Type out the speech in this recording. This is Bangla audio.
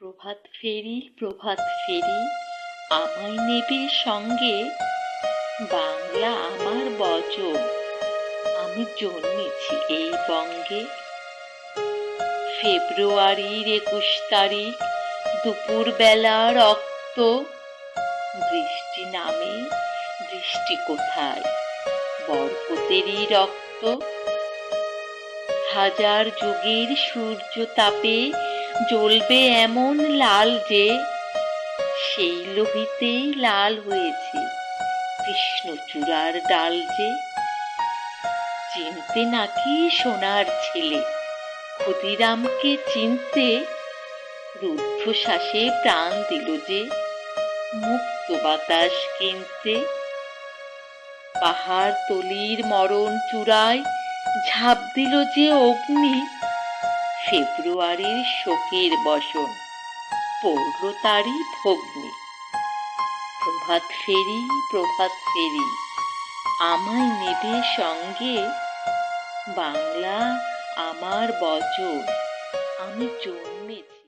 প্রভাত ফেরি প্রভাত ফেরি আমায় নেবে সঙ্গে, বাংলা আমার বচন, আমি জন্মেছি এই বঙ্গে। ফেব্রুয়ারির 21 তারিখ দুপুর বেলা রক্ত, বৃষ্টি নামে বৃষ্টি কোথায়, বরকতেরই রক্ত। হাজার যুগের সূর্য তাপে জ্বলবে এমন লাল যে, সেই লোহিতেই লাল হয়েছে কৃষ্ণচূড়ার ডাল যে। চিনতে নাকি সোনার ছেলে, ক্ষুদিরামকে চিনতে রুদ্ধশ্বাসে প্রাণ দিল যে, মুক্ত বাতাস কিনতে। পাহাড় তলির মরণ চূড়ায় ঝাঁপ দিল যে অগ্নি, ফেব্রুয়ারির শোকের বসন পড়ল তারই ভগ্নি। প্রভাত ফেরি প্রভাত ফেরি আমায় নেবে সঙ্গে, বাংলা আমার বচন, আমি জন্মেছি।